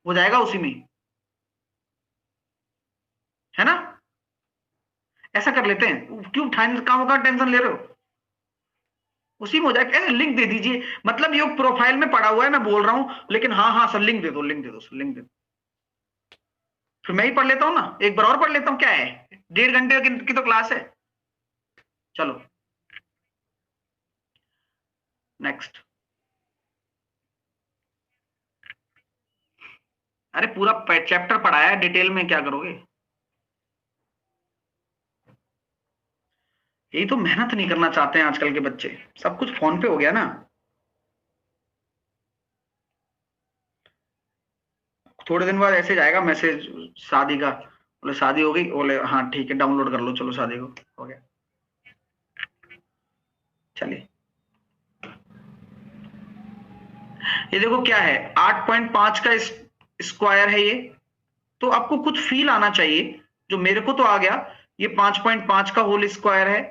हो जाएगा उसी में, है ना। ऐसा कर लेते हैं, क्यों काम का टेंशन ले रहे हो? उसी में हो जाएगा। लिंक दे दीजिए, मतलब ये प्रोफाइल में पड़ा हुआ है, मैं बोल रहा हूं, लेकिन हाँ हाँ सर लिंक दे दो, लिंक दे दो सर, लिंक दे दो। फिर मैं ही पढ़ लेता हूँ ना, एक बार और पढ़ लेता हूँ, क्या है, 1.5 घंटे की तो क्लास है। चलो नेक्स्ट। अरे पूरा चैप्टर पढ़ाया है, डिटेल में क्या करोगे? यही तो मेहनत नहीं करना चाहते हैं आजकल के बच्चे, सब कुछ फोन पे हो गया ना। थोड़े दिन बाद ऐसे जाएगा मैसेज शादी का, बोले शादी हो गई, बोले हाँ ठीक है डाउनलोड कर लो, चलो शादी को हो गया। चलिए, ये देखो क्या है, 8.5 का स्क्वायर है ये, तो आपको कुछ फील आना चाहिए, जो मेरे को तो आ गया। ये 5.5 का होल स्क्वायर है,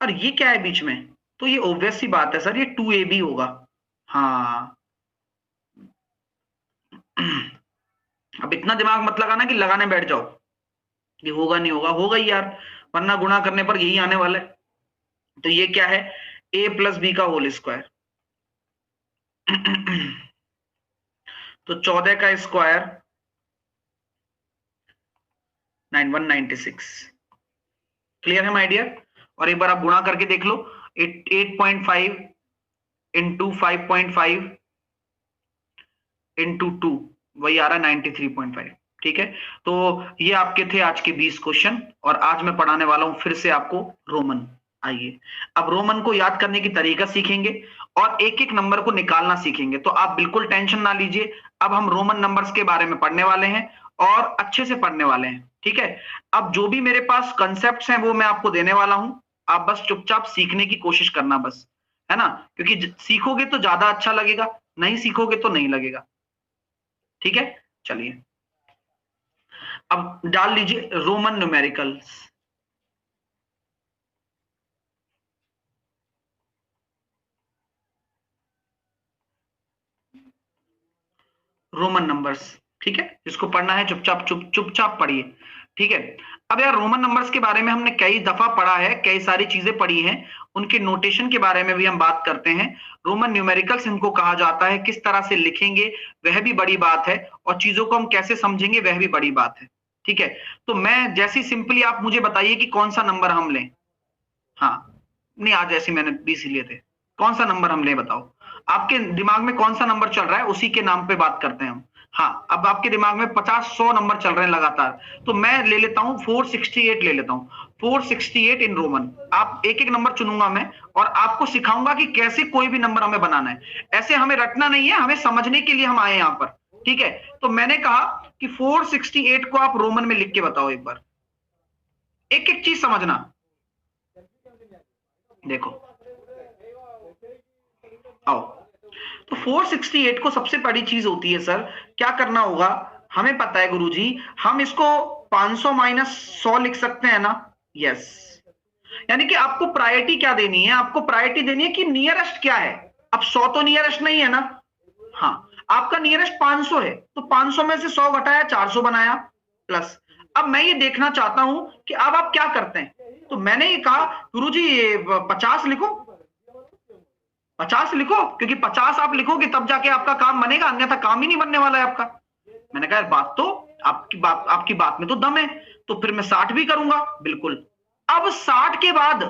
और ये क्या है बीच में? तो ये ऑब्वियस सी बात है सर, ये 2AB होगा। हाँ अब इतना दिमाग मत लगाना कि लगाने बैठ जाओ, ये होगा नहीं होगा, होगा ही यार, वरना गुणा करने पर यही आने वाला है। तो ये क्या है, a प्लस बी का होल स्क्वायर। तो 14 का स्क्वायर 9196। क्लियर है माय डियर? और एक बार आप गुणा करके देख लो, 8.5 इंटू 5.5 इंटू 2 वही आ रहा है 93.5। ठीक है, तो ये आपके थे आज के 20 क्वेश्चन, और आज मैं पढ़ाने वाला हूं फिर से आपको रोमन। आइए अब रोमन को याद करने की तरीका सीखेंगे और एक एक नंबर को निकालना सीखेंगे, तो आप बिल्कुल टेंशन ना लीजिए। अब हम रोमन नंबर्स के बारे में पढ़ने वाले हैं और अच्छे से पढ़ने वाले हैं। ठीक है, अब जो भी मेरे पास कंसेप्ट्स हैं वो मैं आपको देने वाला हूं, आप बस चुपचाप सीखने की कोशिश करना बस, है ना, क्योंकि सीखोगे तो ज्यादा अच्छा लगेगा, नहीं सीखोगे तो नहीं लगेगा। ठीक है, चलिए अब डाल लीजिए रोमन न्यूमेरिकल्स। रोमन नंबर्स, ठीक है, जिसको पढ़ना है चुपचाप पढ़िए। ठीक है, अब यार रोमन नंबर्स के बारे में हमने कई दफा पढ़ा है, कई सारी चीजें पढ़ी हैं, उनके नोटेशन के बारे में भी हम बात करते हैं। रोमन न्यूमेरिकल्स इनको कहा जाता है, किस तरह से लिखेंगे वह भी बड़ी बात है, और चीजों को हम कैसे समझेंगे वह भी बड़ी बात है। ठीक है, तो मैं जैसी सिंपली आप मुझे बताइए कि कौन सा नंबर हम लें। हाँ, नहीं आज ऐसे मैंने 20 लिए थे, कौन सा नंबर हम लें बताओ, आपके दिमाग में कौन सा नंबर चल रहा है उसी के नाम पे बात करते हैं हम। हाँ, अब आपके दिमाग में 50-100 नंबर चल रहे हैं लगातार, तो मैं ले लेता हूं 468 ले लेता हूं, 468 इन रोमन। आप एक एक नंबर चुनूंगा मैं और आपको सिखाऊंगा कि कैसे कोई भी नंबर हमें बनाना है। ऐसे हमें रटना नहीं है, हमें समझने के लिए हम आए यहां पर। ठीक है, तो मैंने कहा कि 468 को आप रोमन में लिख के बताओ एक बार, एक एक चीज समझना। देखो आओ, तो 468 को सबसे बड़ी चीज होती है सर, क्या करना होगा, हमें पता है गुरुजी, हम इसको 500 माइनस 100 लिख सकते हैं ना। यस, यानी कि आपको प्रायोरिटी क्या देनी है, आपको प्रायोरिटी देनी है कि नियरेस्ट क्या है। अब 100 तो नियरेस्ट नहीं है ना, हाँ, आपका नियरेस्ट 500 है, तो 500 में से 100 घटाया 400 बनाया प्लस। अब मैं ये देखना चाहता हूं कि अब आप क्या करते हैं, तो मैंने ये कहा गुरुजी 50 लिखो, 50 लिखो, क्योंकि 50 आप लिखोगे तब जाके आपका काम बनेगा, अन्यथा काम ही नहीं बनने वाला है आपका। मैंने कहा बात तो आपकी बात में तो दम है, तो फिर मैं 60 भी करूंगा बिल्कुल। अब 60 के बाद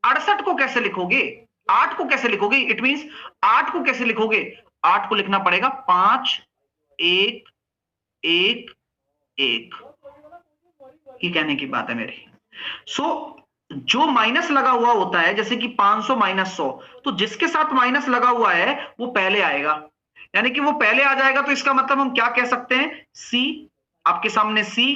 68 को कैसे लिखोगे, 8 को कैसे लिखोगे, इट मींस 8 को कैसे लिखोगे, 8 को लिखना पड़ेगा 5 1 1 1, ये कहने की बात है मेरी। सो जो माइनस लगा हुआ होता है, जैसे कि 500 माइनस 100, तो जिसके साथ माइनस लगा हुआ है वो पहले आएगा, यानी कि वो पहले आ जाएगा, तो इसका मतलब हम क्या कह सकते हैं, सी, आपके सामने सी।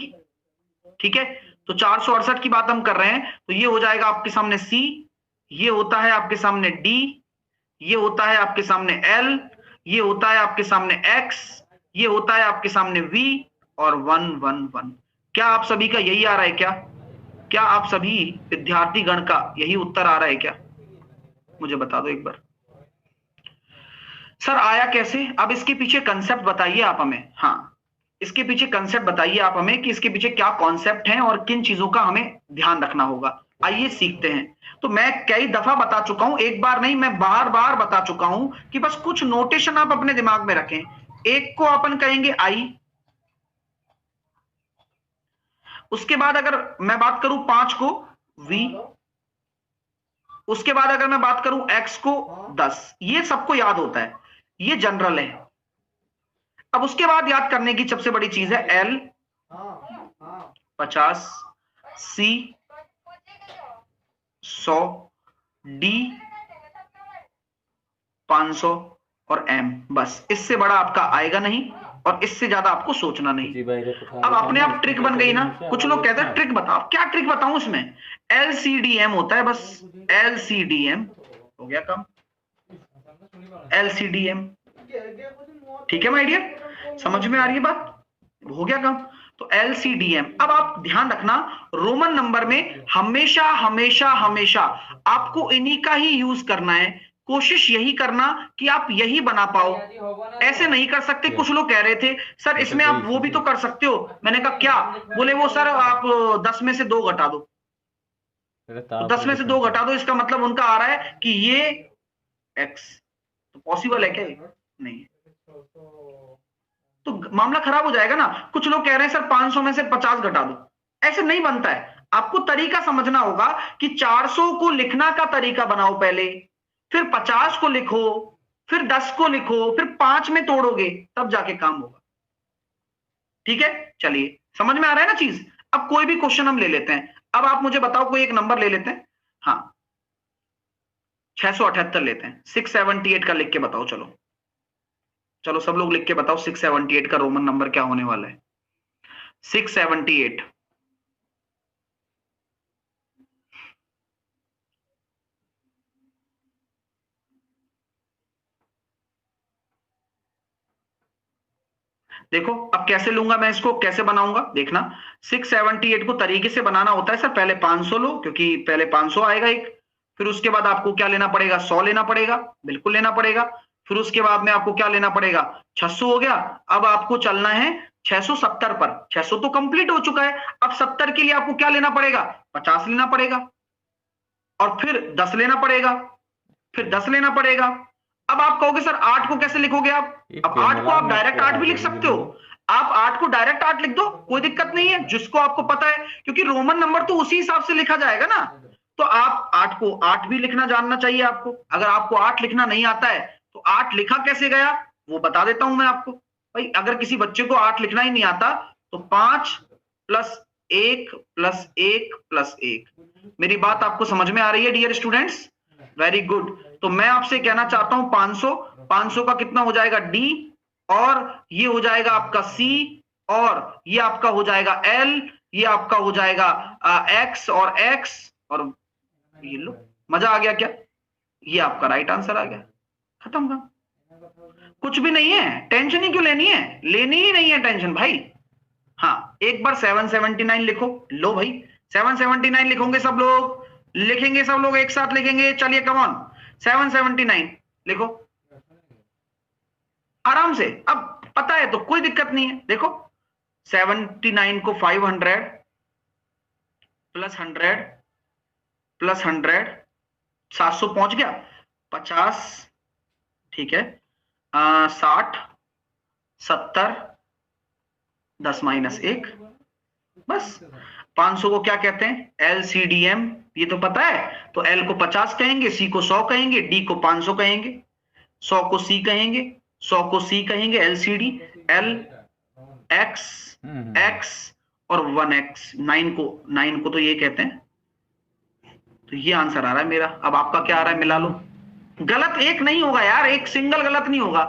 ठीक है, तो 468 की बात हम कर रहे हैं, तो ये हो जाएगा आपके सामने सी, ये होता है आपके सामने डी, ये होता है आपके सामने एल, ये होता है आपके सामने एक्स, ये होता है आपके सामने वी, और 1 1 1। क्या आप सभी का यही आ रहा है क्या, क्या आप सभी विद्यार्थी गण का यही उत्तर आ रहा है क्या, मुझे बता दो एक बार। सर आया कैसे, अब इसके पीछे कंसेप्ट बताइए आप हमें। हाँ, इसके पीछे कंसेप्ट बताइए आप हमें कि इसके पीछे क्या कॉन्सेप्ट है और किन चीजों का हमें ध्यान रखना होगा। आइए सीखते हैं। तो मैं कई दफा बता चुका हूं, एक बार नहीं मैं बार बार बता चुका हूं कि बस कुछ नोटेशन आप अपने दिमाग में रखें। एक को अपन कहेंगे आई, उसके बाद अगर मैं बात करूं 5 को वी, उसके बाद अगर मैं बात करूं x को 10, ये सबको याद होता है, ये जनरल है। अब उसके बाद याद करने की सबसे बड़ी चीज है L 50, C 100, D 500 और M, बस इससे बड़ा आपका आएगा नहीं और इससे ज्यादा आपको सोचना नहीं। अब अपने आप ट्रिक बन गई ना, कुछ लोग कहते हैं ट्रिक बताओ, क्या ट्रिक बताऊं उसमें, LCDM होता है बस, LCDM हो गया काम, LCDM। ठीक है माय डियर, समझ में आ रही है बात, हो गया काम, तो LCDM। अब आप ध्यान रखना, रोमन नंबर में हमेशा हमेशा हमेशा आपको इन्हीं का ही यूज करना है, कोशिश यही करना कि आप यही बना पाओ, ऐसे नहीं कर सकते। कुछ लोग कह रहे थे सर इसमें आप वो भी तो कर सकते हो, मैंने कहा क्या, बोले वो सर आप 10 में से 2 घटा दो, तो 10 में से 2 घटा दो, इसका मतलब उनका आ रहा है कि ये x। तो पॉसिबल है क्या ये? नहीं। तो मामला खराब हो जाएगा ना। कुछ लोग कह रहे हैं सर 500 में से 50 घटा दो, ऐसे नहीं बनता है। आपको तरीका समझना होगा कि 400 को लिखना का तरीका बनाओ पहले, फिर 50 को लिखो, फिर 10 को लिखो, फिर 5 में तोड़ोगे, तब जाके काम होगा। ठीक है, चलिए समझ में आ रहा है ना चीज। अब कोई भी क्वेश्चन हम ले लेते हैं। अब आप मुझे बताओ, कोई एक नंबर ले लेते हैं। हाँ 678 लेते हैं। 678 का लिख के बताओ। चलो चलो सब लोग लिख के बताओ 678 का रोमन नंबर क्या होने वाला है। 678। देखो अब कैसे लूंगा मैं इसको, कैसे बनाऊंगा देखना। 678 को तरीके से बनाना होता है सर, पहले 500 लो, क्योंकि पहले 500 आएगा एक, फिर उसके बाद आपको क्या लेना पड़ेगा, 100 लेना पड़ेगा, बिल्कुल लेना पड़ेगा। फिर उसके बाद में आपको क्या लेना पड़ेगा, 600 हो गया। अब आपको चलना है 670 पर। 600 तो कंप्लीट हो चुका है। अब 70 के लिए आपको क्या लेना पड़ेगा, 50 लेना पड़ेगा, और फिर 10 लेना पड़ेगा, फिर 10 लेना पड़ेगा। अब आप कहोगे सर 8 को कैसे लिखोगे आप? अब 8 को आप डायरेक्ट 8 भी लिख सकते हो। आप 8 को डायरेक्ट 8 लिख दो, कोई दिक्कत नहीं है, जिसको आपको पता है, क्योंकि रोमन नंबर तो उसी हिसाब से लिखा जाएगा ना। तो आप 8 को 8 भी लिखना जानना चाहिए आपको। अगर आपको 8 लिखना नहीं आता है तो 8 लिखा कैसे गया वो बता देता हूं मैं आपको। भाई अगर किसी बच्चे को 8 लिखना ही नहीं आता तो 5 प्लस 1 प्लस 1 प्लस 1। मेरी बात आपको समझ में आ रही है डियर स्टूडेंट्स? Very good. तो मैं आपसे कहना चाहता हूं 500, 500 का कितना हो जाएगा D, और ये हो जाएगा आपका C, और ये आपका हो जाएगा L, ये आपका हो जाएगा X और X, और ये लो, मजा आ गया क्या? ये आपका राइट आंसर आ गया, खत्म काम। कुछ भी नहीं है, टेंशन ही क्यों लेनी है, लेनी ही नहीं है टेंशन भाई। हाँ एक बार 779 लिखो, लो भाई 779 लिखोगे सब लोग, लिखेंगे सब लोग एक साथ लिखेंगे। चलिए कम ऑन 779 लिखो आराम से। अब पता है तो कोई दिक्कत नहीं है। देखो 79 को 500 प्लस 100 प्लस 100 700 पहुंच गया। 50, ठीक है, 60, 70, 10 माइनस 1, बस। 500 को क्या कहते हैं, LCDM, ये तो पता है। तो L को 50 कहेंगे, C को 100 कहेंगे, D को 500 कहेंगे, 100 को C कहेंगे, 100 को C कहेंगे, LCD, L, X, X और 1X। 9 को तो ये कहते हैं। तो ये आंसर आ रहा है मेरा। अब आपका क्या आ रहा है, मिला लो। गलत एक नहीं होगा यार, एक सिंगल गलत नहीं होगा।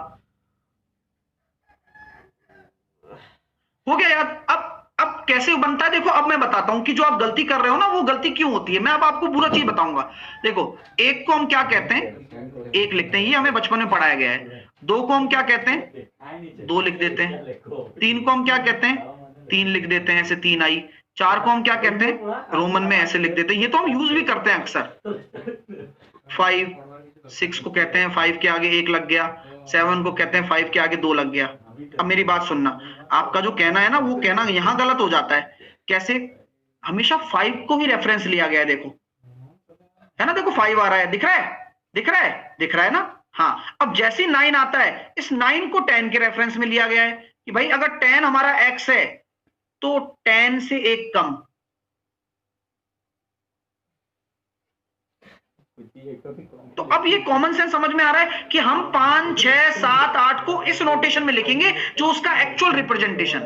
हो गया यार। अब कैसे बनता है देखो, अब मैं बताता हूं कि जो आप गलती कर रहे हो ना वो गलती क्यों होती है। मैं अब आपको पूरा चीज बताऊंगा। देखो एक को हम क्या कहते हैं, एक लिखते हैं, ये हमें बचपन में पढ़ाया गया है। 2 को हम क्या कहते हैं, 2 लिख देते हैं। 3 को हम क्या कहते हैं, 3 लिख देते हैं, ऐसे 3 आई। 4 को हम क्या कहते हैं, रोमन में ऐसे लिख देते हैं, ये तो हम यूज भी करते हैं अक्सर। 5, 6 को कहते हैं 5 के आगे 1 लग गया। 7 को कहते हैं 5 के आगे 2 लग गया। अब मेरी बात सुनना, आपका जो कहना है ना वो कहना यहां गलत हो जाता है। कैसे, हमेशा 5 को ही रेफरेंस लिया गया है। देखो है ना, देखो 5 आ रहा है, दिख रहा है, दिख रहा है, दिख रहा है ना। हाँ अब जैसे 9 आता है, इस 9 को 10 के रेफरेंस में लिया गया है कि भाई अगर 10 हमारा x है तो 10 से 1 कम। तो अब ये कॉमन सेंस समझ में आ रहा है कि हम 5, 6, 7, 8 को इस नोटेशन में लिखेंगे जो उसका एक्चुअल रिप्रेजेंटेशन।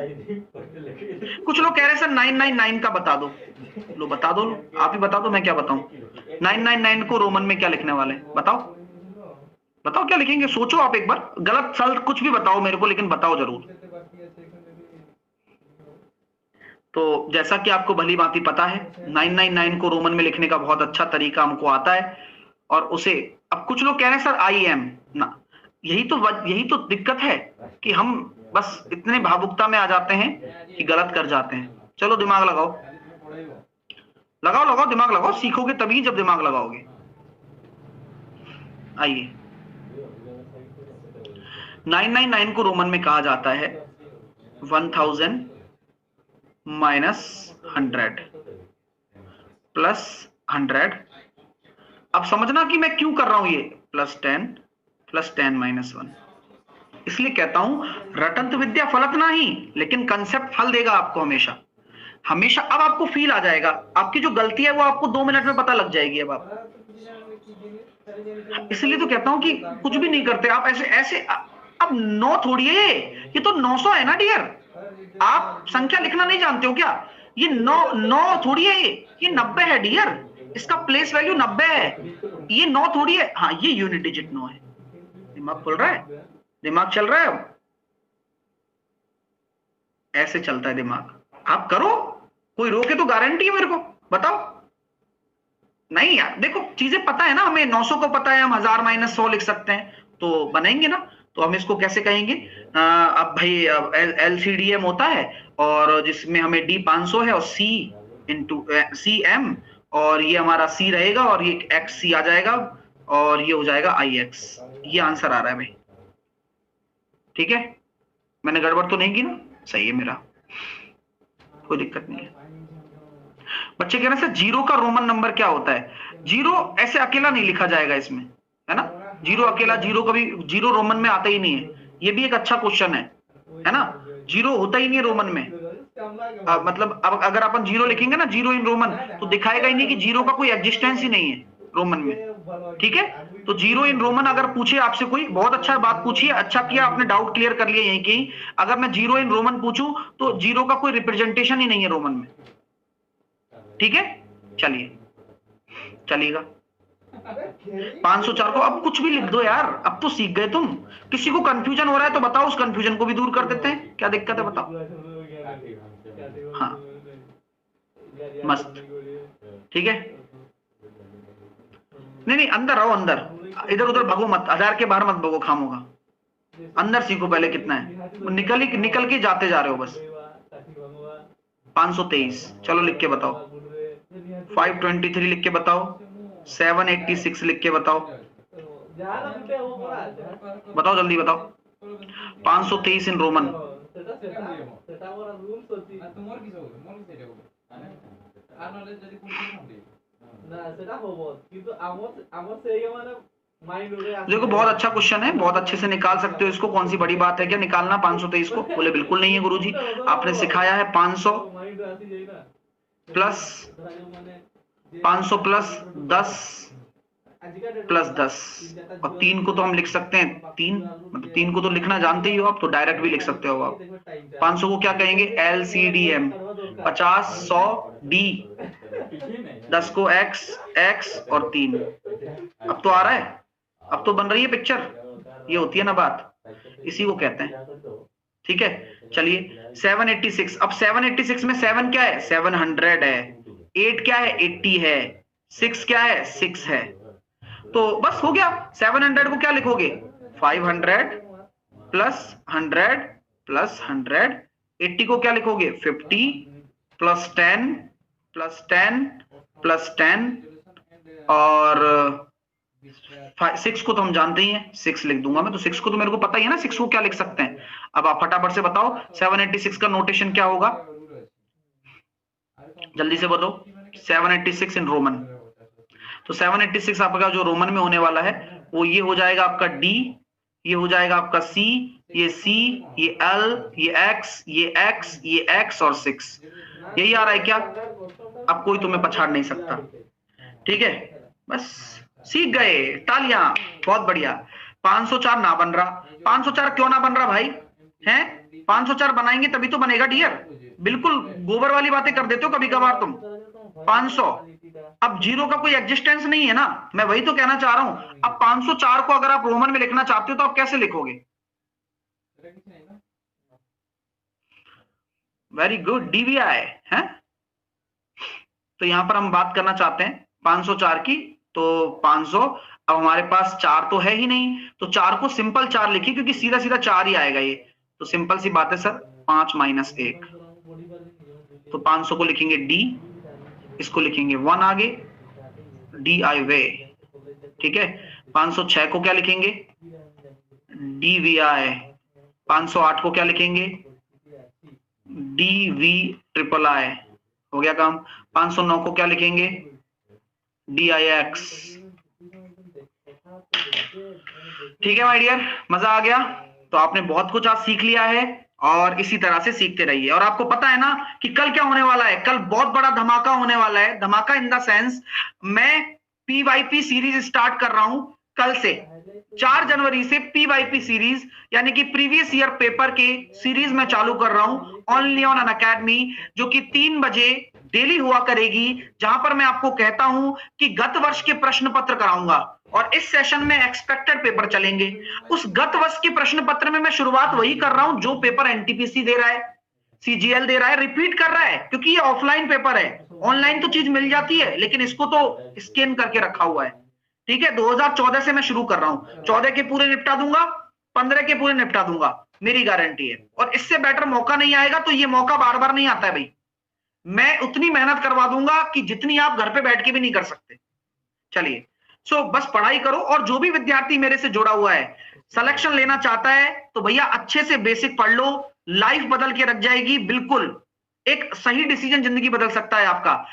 कुछ लोग कह रहे हैं सर 999 का बता दो। लो बता दो, आप ही बता दो, मैं क्या बताऊं। 999 को रोमन में क्या लिखने वाले, बताओ बताओ क्या लिखेंगे, सोचो आप एक बार। गलत सलत कुछ भी बताओ मेरे को, लेकिन बताओ जरूर। तो जैसा कि आपको भली भांति पता है 999 को रोमन में लिखने का बहुत अच्छा तरीका हमको आता है, और उसे अब कुछ लोग कह रहे हैं सर IM ना। यही तो दिक्कत है कि हम बस इतने भावुकता में आ जाते हैं कि गलत कर जाते हैं। चलो दिमाग लगाओ, लगाओ लगाओ दिमाग लगाओ, सीखोगे तभी जब दिमाग लगाओगे। आइए 999 को रोमन में कहा जाता है 1000 माइनस 100 प्लस 100। अब समझना कि मैं क्यों कर रहा हूं ये +10 माइनस 1। इसलिए कहता हूं रटंत विद्या फलत नहीं, लेकिन कंसेप्ट फल देगा आपको हमेशा हमेशा। अब आपको फील आ जाएगा, आपकी जो गलती है वो आपको 2 मिनट में पता लग जाएगी। अब आप, इसलिए तो कहता हूं कि कुछ भी नहीं करते आप ऐसे ऐसे। अब 9 थोड़ी है ये तो 900 है ना डियर। आप संख्या लिखना नहीं जानते हो क्या? ये 9 थोड़ी है, ये 90 है डियर। इसका प्लेस वैल्यू 90 है, ये 9 थोड़ी है। हाँ, ये यूनिट डिजिट 9 है। दिमाग खुल रहा है, दिमाग चल रहा है। अब ऐसे चलता है दिमाग। आप करो, कोई रोके तो गारंटी है मेरे को, बताओ। नहीं यार देखो, चीजें पता है ना हमें। 900 को पता है, हम 1000 माइनस 100 लिख सकते हैं, तो बनेंगे ना। तो हम इसको कैसे कहेंगे? अब भाई LCDM होता है, और जिसमें हमें D 500 है, और C इंटू CM, और ये हमारा C रहेगा, और ये XC आ जाएगा, और ये हो जाएगा IX। ये आंसर आ रहा है भाई, ठीक है? मैंने गड़बड़ तो नहीं की ना? सही है मेरा, कोई दिक्कत नहीं है। बच्चे कह रहे हैं सर जीरो का रोमन नंबर क्या होता है? जीरो ऐसे अकेला नहीं लिखा जाएगा इसमें, है ना? जीरो अकेला, जीरो कभी, जीरो रोमन में आता ही नहीं है। ये भी एक अच्छा क्वेश्चन है ना? जीरो होता ही नहीं है रोमन में। मतलब अब अगर अपन जीरो लिखेंगे ना, जीरो इन रोमन, तो दिखाएगा ही नहीं कि जीरो का कोई एग्जिस्टेंस ही नहीं है रोमन में, ठीक है? तो जीरो इन रोमन अगर पूछे आपसे कोई, बहुत अच्छा बात पूछी है, अच्छा किया आपने डाउट क्लियर कर लिया यहीं कहीं। अगर मैं जीरो इन रोमन पूछूं तो जीरो का कोई रिप्रेजेंटेशन ही नहीं है रोमन में, ठीक है? चलिए, चलिएगा। 504 को अब कुछ भी लिख दो यार, अब तो सीख गए तुम। किसी को कंफ्यूजन हो रहा है तो बताओ, उस कंफ्यूजन को भी दूर कर देते हैं, क्या दिक्कत है बताओ? हाँ, मस्त, ठीक है। नहीं, अंदर आओ, अंदर, इधर उधर भगो मत, 1000 के बाहर मत भगो, खाम होगा। अंदर सीखो पहले कितना है, निकल के जाते जा रहे हो बस। 523, चलो लिख के बताओ। 523 लिख के बताओ। 786 लिख के बताओ। बताओ जल्दी बताओ। 523 इन रोमन। देखो बहुत अच्छा क्वेश्चन है, बहुत अच्छे से निकाल सकते हो इसको। कौन सी बड़ी बात है क्या निकालना 523 को? बोले बिल्कुल नहीं है गुरुजी, आपने सिखाया है 500 प्लस 10 प्लस 10, और 3 को तो हम लिख सकते हैं 3, मतलब 3 को तो लिखना जानते ही हो आप, तो डायरेक्ट भी लिख सकते हो आप। 500 को क्या कहेंगे? LCDM। 50 100 D, 10 को X और 3। अब तो आ रहा है, अब तो बन रही है पिक्चर। ये होती है ना बात, इसी को कहते हैं, ठीक है? चलिए 786। अब 786 में 7 क्या है? 700 है। 8 क्या है? 80 है। 6 क्या है? 6 है। तो बस हो गया। 700 को क्या लिखोगे? 500 प्लस 100 प्लस 100। 80 को क्या लिखोगे? 50 प्लस 10 प्लस 10 प्लस 10, और 6 को तो हम जानते ही हैं, 6 लिख दूंगा मैं, तो 6 को तो मेरे को पता ही है ना, 6 को क्या लिख सकते हैं। अब आप फटाफट से बताओ 786 का नोटेशन क्या होगा? जल्दी से बताओ। 786 इन रोमन, तो 786 आपका जो रोमन में होने वाला है वो ये हो जाएगा आपका D, ये हो जाएगा आपका C, ये C, ये L, ये X, ये X, ये X और 6। यही आ रहा है क्या? अब कोई तुम्हें पछाड़ नहीं सकता, ठीक है? बस सीख गए, तालियां, बहुत बढ़िया। 504 ना बन रहा। 504 क्यों ना बन रहा भाई? हैं? 504 बनाएंगे तभी तो बनेगा डियर। बिल्कुल गोबर वाली बातें कर देते हो कभी कभार तुम। 500, अब जीरो का कोई एग्जिस्टेंस नहीं है ना, मैं वही तो कहना चाह रहा हूं। अब 504 को अगर आप रोमन में लिखना चाहते हो तो आप कैसे लिखोगे? वेरी गुड, DVI है। तो यहां पर हम बात करना चाहते हैं 504 की, तो 500, अब हमारे पास 4 तो है ही नहीं, तो 4 को सिंपल 4 लिखिए, क्योंकि सीधा सीधा 4 ही आएगा ये, तो सिंपल सी बात है सर, 5 माइनस 1। तो 500 को लिखेंगे D, इसको लिखेंगे 1 आगे, DI वे, ठीक है? 506 को क्या लिखेंगे? DVI। 508 को क्या लिखेंगे? DV triple I। हो गया काम। 509 को क्या लिखेंगे? dix। ठीक है माय डियर, मजा आ गया? तो आपने बहुत कुछ आज सीख लिया है और इसी तरह से सीखते रहिए। और आपको पता है ना कि कल क्या होने वाला है? कल बहुत बड़ा धमाका होने वाला है। धमाका इन द सेंस, मैं पीवाईपी सीरीज स्टार्ट कर रहा हूं कल से। 4 जनवरी से पीवाईपी सीरीज यानी कि प्रीवियस ईयर पेपर के सीरीज में चालू कर रहा हूं ओनली ऑन अनअकैडमी, जो कि 3 बजे डेली हुआ करेगी, जहां पर मैं आपको कहता हूं कि गत वर्ष के प्रश्न पत्र कराऊंगा और इस सेशन में एक्सपेक्टेड पेपर चलेंगे। उस गत वर्ष के प्रश्न पत्र में मैं शुरुआत वही कर रहा हूं जो पेपर एनटीपीसी दे रहा है, सीजीएल दे रहा है, रिपीट कर रहा है, क्योंकि ये ऑफलाइन पेपर है। ऑनलाइन तो चीज मिल जाती है, लेकिन इसको तो स्कैन करके रखा हुआ है। ठीक है, 2014 से मैं शुरू कर रहा हूं। 14 के पूरे निपटा दूंगा, 15 के पूरे निपटा दूंगा, मेरी गारंटी है। और इससे बेटर मौका नहीं आएगा, तो ये मौका बार बार नहीं आता है भाई। मैं उतनी मेहनत करवा दूंगा कि जितनी आप घर पे बैठ के भी नहीं कर सकते। चलिए, सो बस पढ़ाई करो। और जो भी विद्यार्थी मेरे से जुड़ा हुआ है, सिलेक्शन लेना चाहता है, तो भैया अच्छे से बेसिक पढ़ लो, लाइफ बदल के रख जाएगी। बिल्कुल एक सही डिसीजन जिंदगी बदल सकता है आपका।